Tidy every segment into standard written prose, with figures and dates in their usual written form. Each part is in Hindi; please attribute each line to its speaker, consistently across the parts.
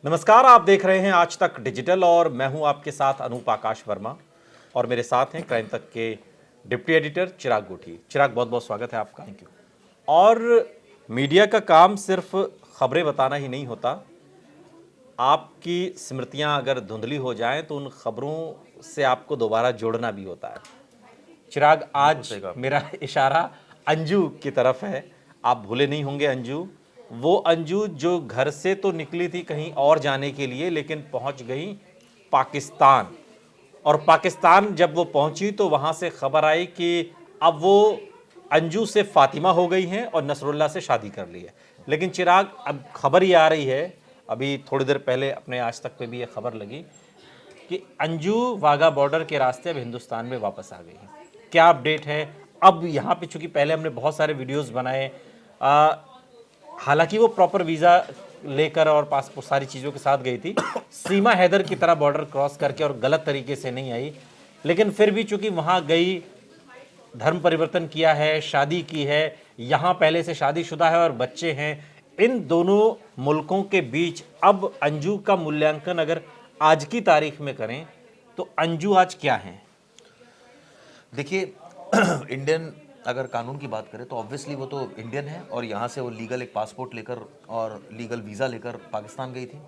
Speaker 1: नमस्कार, आप देख रहे हैं आज तक डिजिटल और मैं हूं आपके साथ अनूप आकाश वर्मा और मेरे साथ हैं क्राइम तक के डिप्टी एडिटर चिराग गोठी। चिराग, बहुत बहुत स्वागत है आपका। Thank you. और मीडिया का काम सिर्फ खबरें बताना ही नहीं होता। आपकी स्मृतियां अगर धुंधली हो जाएं तो उन खबरों से आपको दोबारा जोड़ना भी होता है। चिराग, आज मेरा इशारा अंजू की तरफ है। आप भूले नहीं होंगे अंजू, वो अंजू जो घर से तो निकली थी कहीं और जाने के लिए, लेकिन पहुंच गई पाकिस्तान। और पाकिस्तान जब वो पहुंची तो वहां से खबर आई कि अब वो अंजू से फातिमा हो गई हैं और नसरुल्लाह से शादी कर ली है। लेकिन चिराग, अब खबर ये आ रही है, अभी थोड़ी देर पहले अपने आज तक पे भी ये खबर लगी कि अंजू वाघा बॉर्डर के रास्ते अब हिंदुस्तान में वापस आ गई है। क्या अपडेट है? अब यहाँ पे चूंकि पहले हमने बहुत सारे वीडियोस बनाए, हालांकि वो प्रॉपर वीज़ा लेकर और पासपोर्ट सारी चीज़ों के साथ गई थी, सीमा हैदर की तरह बॉर्डर क्रॉस करके, और गलत तरीके से नहीं आई। लेकिन फिर भी चूंकि वहाँ गई, धर्म परिवर्तन किया है, शादी की है, यहाँ पहले से शादीशुदा है और बच्चे हैं, इन दोनों मुल्कों के बीच अब अंजू का मूल्यांकन अगर आज की तारीख में करें तो अंजू आज क्या है?
Speaker 2: देखिए, इंडियन अगर कानून की बात करें तो ऑब्वियसली वो तो इंडियन है और यहाँ से वो लीगल एक पासपोर्ट लेकर और लीगल वीज़ा लेकर पाकिस्तान गई थी।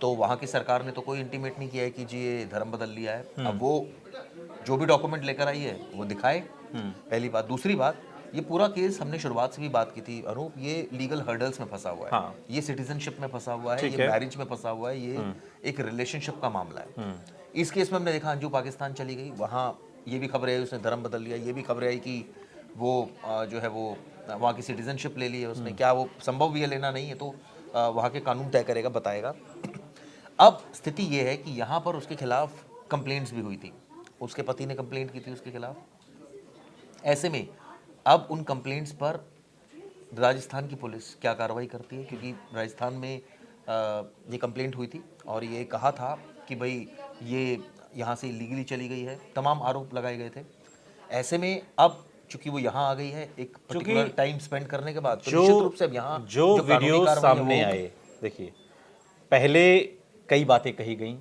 Speaker 2: तो वहाँ की सरकार ने तो कोई इंटीमेट नहीं किया है कि जी ये धर्म बदल लिया है। अब वो जो भी डॉक्यूमेंट लेकर आई है वो दिखाए, पहली बात। दूसरी बात, ये पूरा केस हमने शुरुआत से भी बात की थी अनूप, ये लीगल हर्डल्स में फंसा हुआ है।
Speaker 1: हाँ।
Speaker 2: ये सिटीजनशिप में फंसा हुआ है, ये मैरिज में फंसा हुआ है, ये एक रिलेशनशिप का मामला है। इस केस में हमने देखा अंजू पाकिस्तान चली गई, वहाँ ये भी खबर आई उसने धर्म बदल लिया, ये भी खबर आई कि वो जो है वो वहाँ की सिटीजनशिप ले ली है उसने। क्या वो संभव भी है लेना? नहीं है, तो वहाँ के कानून तय करेगा, बताएगा। अब स्थिति ये है कि यहाँ पर उसके खिलाफ कंप्लेंट्स भी हुई थी, उसके पति ने कंप्लेंट की थी उसके खिलाफ। ऐसे में अब उन कंप्लेंट्स पर राजस्थान की पुलिस क्या कार्रवाई करती है, क्योंकि राजस्थान में ये कंप्लेंट हुई थी और ये कहा था कि भाई ये यहाँ से इलीगली चली गई है, तमाम आरोप लगाए गए थे। ऐसे में अब चूंकि वो यहाँ आ गई है एक पर्टिकुलर टाइम स्पेंड करने के बाद, तो निश्चित रूप से अब यहाँ
Speaker 1: जो वीडियो सामने आए, देखिए, पहले कई बातें कही गई।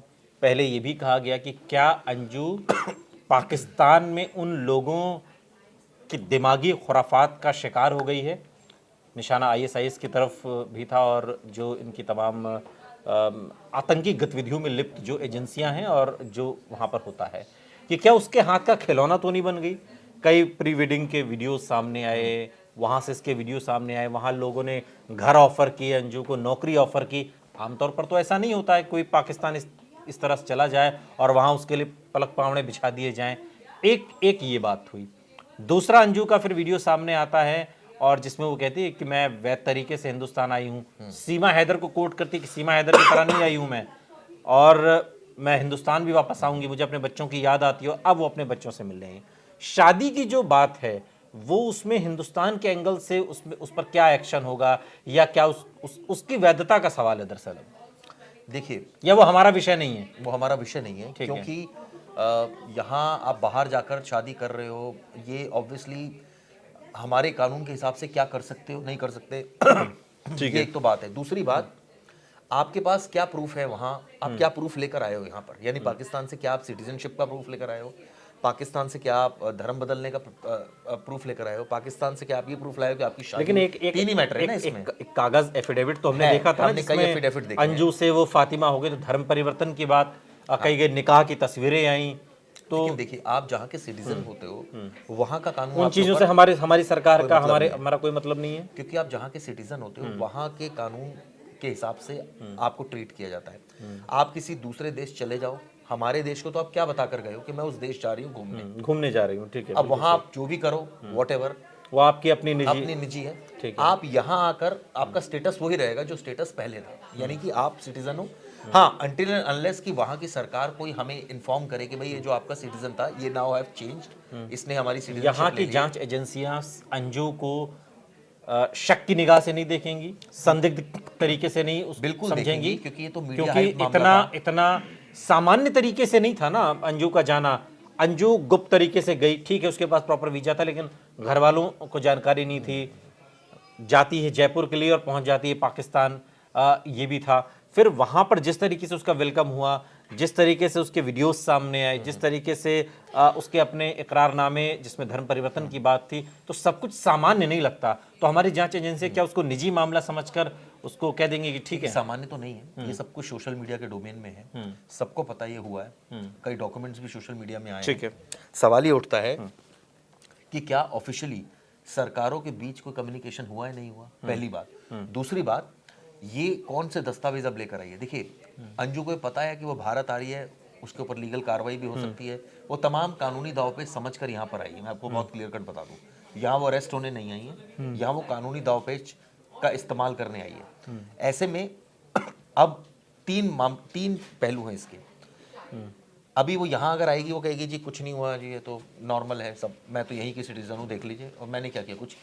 Speaker 1: पहले ये भी कहा गया कि क्या अंजू पाकिस्तान में उन लोगों की दिमागी खुराफात का शिकार हो गई है। निशाना ISIS की तरफ भी था और जो इनकी तमाम आतंकी गतिविधियों में लिप्त जो एजेंसियां हैं और जो वहाँ पर होता है, कि क्या उसके हाथ का खिलौना तो नहीं बन गई। कई प्री वेडिंग के वीडियो सामने आए, वहाँ से इसके वीडियो सामने आए, वहाँ लोगों ने घर ऑफर किए, अंजू को नौकरी ऑफर की। आमतौर पर तो ऐसा नहीं होता है कोई पाकिस्तान इस तरह से चला जाए और वहाँ उसके लिए पलक पावड़े बिछा दिए जाएं। एक ये बात हुई। दूसरा, अंजू का फिर वीडियो सामने आता है और जिसमें वो कहती है कि मैं वैध तरीके से हिंदुस्तान आई हूँ। सीमा हैदर को कोट करती कि सीमा हैदर की तरह नहीं आई हूँ मैं, और मैं हिंदुस्तान भी वापस आऊँगी, मुझे अपने बच्चों की याद आती है। और अब वो अपने बच्चों से मिल रहे हैं। शादी की जो बात है वो उसमें हिंदुस्तान के एंगल से उसमें उस पर क्या एक्शन होगा, या क्या उसकी वैधता का सवाल है दरअसल।
Speaker 2: देखिए,
Speaker 1: या वो हमारा विषय नहीं है?
Speaker 2: वो हमारा विषय नहीं है, क्योंकि यहाँ आप बाहर जाकर शादी कर रहे हो, ये ऑब्वियसली हमारे कानून के हिसाब से क्या कर सकते हो, नहीं कर सकते, ये एक तो बात है। दूसरी बात, आपके पास क्या प्रूफ है वहाँ, आप क्या प्रूफ लेकर आए हो यहाँ पर, यानी पाकिस्तान से क्या आप सिटीजनशिप का प्रूफ लेकर आए हो, पाकिस्तान से क्या आप धर्म बदलने का प्रूफ लेकर आए हो, पाकिस्तान से क्या आप ये प्रूफ लाए हो कि आपकी शादी।
Speaker 1: लेकिन एक
Speaker 2: मैटर है ना इसमें।
Speaker 1: एक कागज एफिडेविट तो हमने देखा था,
Speaker 2: हमने कई एफिडेविट देखे।
Speaker 1: अंजू से वो फातिमा हो गई तो धर्म परिवर्तन की बात कही गई, निकाह की तस्वीरें आई। तो
Speaker 2: देखिए, आप जहाँ के सिटीजन होते हो वहाँ का कानून,
Speaker 1: उन चीजों से हमारी सरकार का हमारा कोई मतलब नहीं है,
Speaker 2: क्योंकि आप जहाँ के सिटीजन होते हो वहाँ के कानून के हिसाब से आपको ट्रीट किया जाता है। आप किसी दूसरे देश चले जाओ, हमारे देश को तो आप क्या बता कर गए हो कि मैं उस देश जा रही हूँ
Speaker 1: घूमने जा रही हूँ, ठीक है।
Speaker 2: अब वहाँ आप जो भी करो, व्हाटएवर,
Speaker 1: वो आपकी अपनी
Speaker 2: निजी है। ठीक है, आप यहाँ आकर आपका स्टेटस वही रहेगा जो स्टेटस पहले था, यानी कि आप सिटीजन हो। हाँ, अनटिल एंड अनलेस कि वहाँ की सरकार कोई हमें इन्फॉर्म करे कि भाई ये जो आपका सिटीजन था ये नाउ हैव चेंज्ड, इसने हमारी सिटीजनशिप
Speaker 1: यहाँ की जांच एजेंसियां अंजू को शक की निगाह से नहीं देखेंगी, संदिग्ध तरीके से नहीं
Speaker 2: बिल्कुल
Speaker 1: समझेंगी,
Speaker 2: क्योंकि ये तो मीडिया
Speaker 1: क्योंकि
Speaker 2: हाइप मामला था।
Speaker 1: इतना सामान्य तरीके से नहीं था ना अंजू का जाना। अंजू गुप्त तरीके से गई, ठीक है, उसके पास प्रॉपर वीजा था, लेकिन घर वालों को जानकारी नहीं थी। जाती है जयपुर के लिए और पहुंच जाती है पाकिस्तान, ये भी था। फिर वहां पर जिस तरीके से उसका वेलकम हुआ, जिस तरीके से उसके वीडियोस सामने आए, जिस तरीके से उसके अपने इकरारनामे जिसमें धर्म परिवर्तन की बात थी, तो सब कुछ सामान्य नहीं लगता। तो हमारी जांच एजेंसी क्या उसको निजी मामला समझकर उसको कह देंगे कि ठीक है?
Speaker 2: सामान्य तो नहीं है, ये सब कुछ सोशल मीडिया के डोमेन में है, सबको पता ये हुआ है, कई डॉक्यूमेंट्स भी सोशल मीडिया में आए
Speaker 1: ठीक है।
Speaker 2: सवाल ये उठता है कि क्या ऑफिशियली सरकारों के बीच कोई कम्युनिकेशन हुआ है, नहीं हुआ, पहली बात। दूसरी बात, ये कौन से दस्तावेज अब लेकर आई है? देखिए, अंजू को पता है कि वो भारत आ रही है, उसके ऊपर लीगल कार्रवाई भी हो सकती है, वो तमाम कानूनी दाव पे समझकर यहाँ पर आई है। मैं आपको बहुत क्लियर कट बता दूं, यहाँ वो अरेस्ट होने नहीं आई है, यहाँ वो कानूनी दाव पेच का इस्तेमाल करने आई है। ऐसे में अब तीन पहलू हैं इसके। अभी वो यहाँ अगर आएगी, वो कहेगी जी कुछ नहीं हुआ जी, ये तो नॉर्मल है सब, मैं तो यहीं की सिटीजन हूँ, देख लीजिए, और मैंने क्या किया कुछ,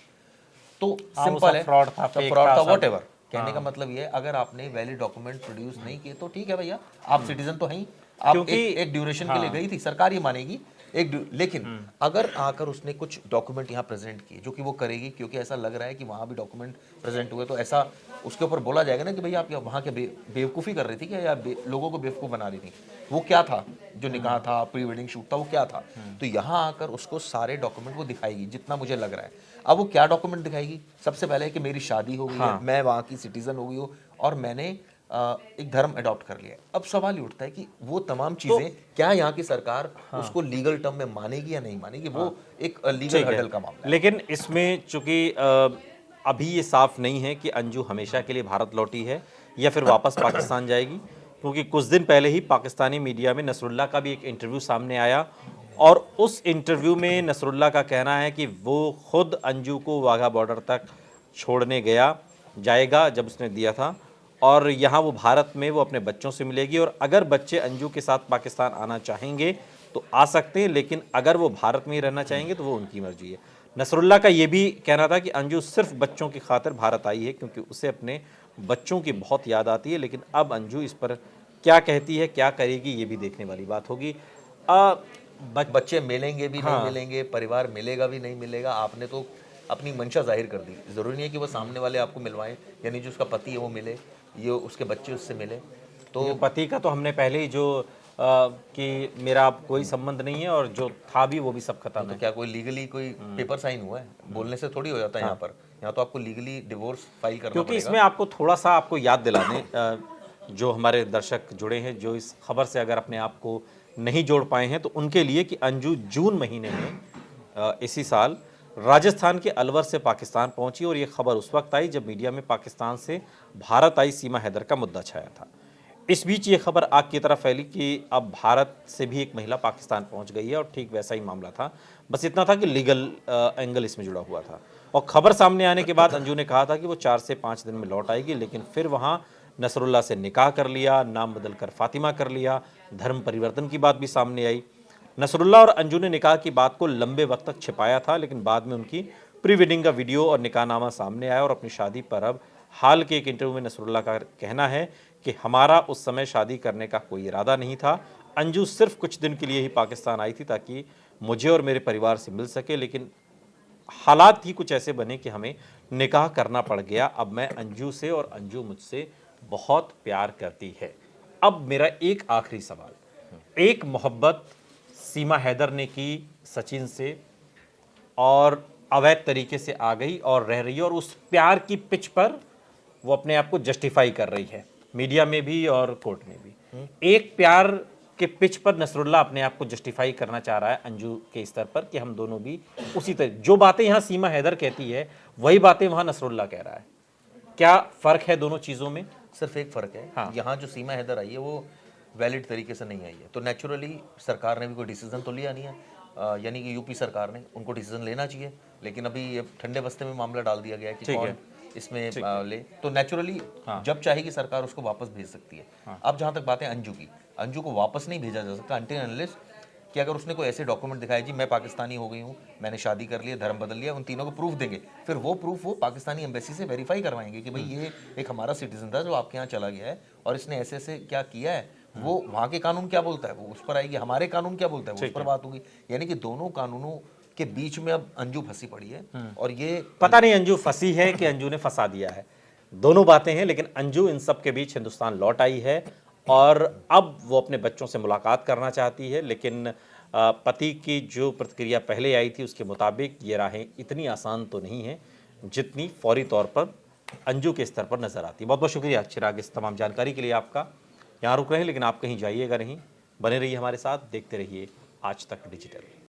Speaker 2: तो सिंपल है,
Speaker 1: फ्रॉड था,
Speaker 2: फ्रॉड था, व्हाटएवर। कहने का मतलब ये, अगर आपने वैलिड डॉक्यूमेंट प्रोड्यूस नहीं किए तो ठीक है भैया, आप सिटीजन तो हैं ही, आप एक ड्यूरेशन के लिए गई थी, सरकार ये मानेगी लेकिन अगर आकर उसने कुछ डॉक्यूमेंट यहाँ प्रेजेंट किए, जो कि वो करेगी, क्योंकि ऐसा लग रहा है कि वहाँ भी डॉक्यूमेंट प्रेजेंट हुए, तो ऐसा उसके ऊपर बोला जाएगा ना कि भैया आप वहाँ के बेवकूफ़ी कर रही थी क्या, या लोगों को बेवकूफ़ बना रही थी, वो क्या था, जो निकाह था, प्री वेडिंग शूट था, वो क्या था। तो यहाँ आकर उसको सारे डॉक्यूमेंट वो दिखाएगी, जितना मुझे लग रहा है। अब वो क्या डॉक्यूमेंट दिखाएगी? सबसे पहले कि मेरी शादी हो गई है, मैं वहाँ की सिटीजन हो गई हूँ, और मैंने एक धर्म अडॉप्ट कर लिया है। अब सवाल ये उठता है कि वो तमाम चीजें क्या यहाँ की सरकार उसको लीगल टर्म में मानेगी या नहीं मानेगी, वो एक लीगल हर्डल का मामला है।
Speaker 1: लेकिन इसमें चूंकि अभी ये साफ नहीं है कि अंजू हमेशा के लिए भारत लौटी है या फिर वापस पाकिस्तान जाएगी, क्योंकि कुछ दिन पहले ही पाकिस्तानी मीडिया में नसरुल्लाह का भी एक इंटरव्यू सामने आया, और उस इंटरव्यू में नसरुल्लाह का कहना है कि वो खुद अंजू को वाघा बॉर्डर तक छोड़ने जाएगा जब उसने दिया था, और यहाँ वो भारत में वो अपने बच्चों से मिलेगी, और अगर बच्चे अंजू के साथ पाकिस्तान आना चाहेंगे तो आ सकते हैं, लेकिन अगर वो भारत में ही रहना चाहेंगे तो वो उनकी मर्जी है। नसरुल्लाह का ये भी कहना था कि अंजू सिर्फ बच्चों की खातिर भारत आई है क्योंकि उसे अपने बच्चों की बहुत याद आती है। लेकिन अब अंजू इस पर क्या कहती है, क्या करेगी, ये भी देखने वाली बात होगी।
Speaker 2: बच्चे मिलेंगे भी नहीं मिलेंगे, परिवार मिलेगा भी नहीं मिलेगा, आपने तो अपनी मंशा जाहिर कर दी। जरूरी नहीं है कि वो सामने वाले आपको मिलवाएं, यानी जो उसका पति है वो मिले, ये उसके बच्चे उससे मिले।
Speaker 1: तो पति का तो हमने पहले ही जो कि मेरा कोई संबंध नहीं है, और जो था भी वो भी सब खत्म है।
Speaker 2: तो क्या कोई लीगली कोई पेपर साइन हुआ है? बोलने से थोड़ी हो जाता है। यहाँ तो आपको लीगली डिवोर्स फाइल करना
Speaker 1: क्योंकि इसमें आपको थोड़ा सा आपको याद दिलाने, जो हमारे दर्शक जुड़े हैं, जो इस खबर से अगर अपने आप को नहीं जोड़ पाए हैं, तो उनके लिए कि अंजू जून महीने में इसी साल राजस्थान के अलवर से पाकिस्तान पहुंची, और ये खबर उस वक्त आई जब मीडिया में पाकिस्तान से भारत आई सीमा हैदर का मुद्दा छाया था। इस बीच ये खबर आग की तरह फैली कि अब भारत से भी एक महिला पाकिस्तान पहुंच गई है, और ठीक वैसा ही मामला था, बस इतना था कि लीगल एंगल इसमें जुड़ा हुआ था। और खबर सामने आने के बाद अंजू ने कहा था कि वो 4 से 5 दिन में लौट आएगी, लेकिन फिर वहाँ नसरुल्लाह से निकाह कर लिया, नाम बदलकर फातिमा कर लिया, धर्म परिवर्तन की बात भी सामने आई। नसरुल्लाह और अंजू ने निकाह की बात को लंबे वक्त तक छिपाया था, लेकिन बाद में उनकी प्री वेडिंग का वीडियो और निकाहनामा सामने आया, और अपनी शादी पर अब हाल के एक इंटरव्यू में नसरुल्लाह का कहना है कि हमारा उस समय शादी करने का कोई इरादा नहीं था। अंजू सिर्फ कुछ दिन के लिए ही पाकिस्तान आई थी ताकि मुझे और मेरे परिवार से मिल सके, लेकिन हालात ही कुछ ऐसे बने कि हमें निकाह करना पड़ गया। अब मैं अंजू से और अंजू मुझसे बहुत प्यार करती है। अब मेरा एक आखिरी सवाल, एक मोहब्बत सीमा हैदर ने की सचिन से, और अवैध तरीके से आ गई और रह रही है, और उस प्यार की पिच पर वो अपने आप को जस्टिफाई कर रही है, मीडिया में भी और कोर्ट में भी। एक प्यार के पिच पर नसरुल्लाह अपने आप को जस्टिफाई करना चाह रहा है अंजू के स्तर पर कि हम दोनों भी उसी तरह, जो बातें यहाँ सीमा हैदर कहती है वही बातें वहाँ नसरुल्लाह कह रहा है। क्या फर्क है दोनों चीज़ों में?
Speaker 2: सिर्फ एक फ़र्क है, यहाँ जो सीमा हैदर आई है वो वैलिड तरीके से नहीं आई है, तो नेचुरली सरकार ने भी कोई डिसीजन तो लिया नहीं है, यानी कि यूपी सरकार ने, उनको डिसीजन लेना चाहिए, लेकिन अभी ये ठंडे बस्ते में मामला डाल दिया गया है कि कौन इसमें ले, तो नेचुरली जब चाहेगी सरकार उसको वापस भेज सकती है। अब जहाँ तक बात है अंजू की, अंजू को वापस नहीं भेजा जा सकता अनटिल अनलेस कि अगर उसने कोई ऐसे डॉक्यूमेंट दिखाए, जी मैं पाकिस्तानी हो गई हूँ, मैंने शादी कर लिया, धर्म बदल लिया, उन तीनों को प्रूफ देंगे, फिर वो प्रूफ वो पाकिस्तानी एम्बेसी से वेरीफाई करवाएंगे कि भाई ये एक हमारा सिटीजन था जो आपके यहाँ चला गया है और इसने ऐसे ऐसे क्या किया है, वो वहाँ के कानून क्या बोलता है वो उस पर आएगी, हमारे कानून क्या बोलता है वो उस पर बात होगी। यानी कि दोनों कानूनों के बीच में अब अंजू फंसी पड़ी है, और ये
Speaker 1: पता नहीं अंजू फंसी है कि अंजू ने फंसा दिया है, दोनों बातें हैं, लेकिन अंजू इन सब के बीच हिंदुस्तान लौट आई है और अब वो अपने बच्चों से मुलाकात करना चाहती है, लेकिन पति की जो प्रतिक्रिया पहले आई थी उसके मुताबिक ये राहें इतनी आसान तो नहीं हैं जितनी फौरी तौर पर अंजू के स्तर पर नजर आती है। बहुत बहुत शुक्रिया चिराग इस तमाम जानकारी के लिए आपका। यहाँ रुक रहे हैं, लेकिन आप कहीं जाइएगा नहीं, बने रहिए हमारे साथ, देखते रहिए आज तक डिजिटल।